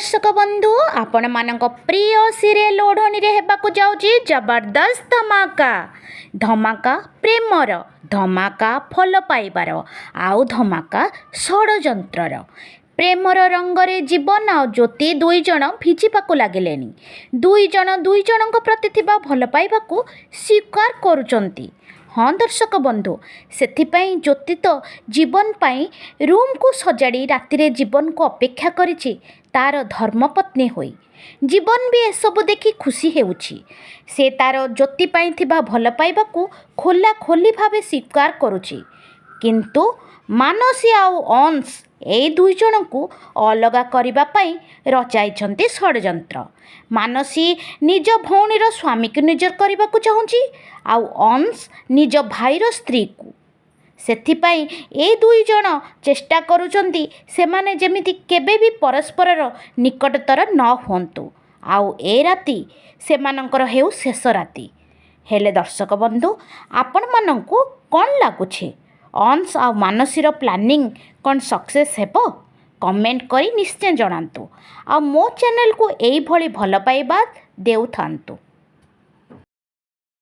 दर्शक बंधु आपण मानक प्रिय सीरियल ओढ़नी हेबाकु जाउची जबरदस्त धमाका। धमाका प्रेमर, धमाका फल पाइबार, आउ धमाका षड़यंत्रर। प्रेमर रंगरे जीवन आ ज्योति दुई जण भिजिबाकु लागिलेनी। दुई जण प्रति थिबा भल पाइबाकु स्वीकार करुचंती। हाँ दर्शक बंधु, सेथिपाई ज्योति तो जीवन पाई रूम को सजाड़ी रातिरे जीवन को अपेक्षा करिछि तार धर्मपत्नी होई। जीवन भी एसबु देखि खुशी हेउछि। से तार ज्योति पाई थिबा भल पाइबाकु खोला खोली भावे स्वीकार करुछि। किंतु मानसी आउ अंश ए दुई जन को अलगा करिबा पाई रचाइछन्ति षड़यंत्र। मानसी निज भौणीर स्वामी को निजर करने चाहूँगी, आउ अंश निज भाईर स्त्री को। सेथिपाई ए दुई जन चेष्टा करुचंती सेमाने जेमिति केबे भी परस्पर निकटतर न हुंतु, आउ ए राति सेमानंकर हेउ शेष राति। हेले दर्शक बंधु, आपण मानंकु कौन लागुछे? अंश आ मानसीर प्लानिंग कौन सक्सेस हेबो? कमेंट करी निश्चय जणांतु। आ मो चैनल को एई भली भल पाइबा देउथांतु।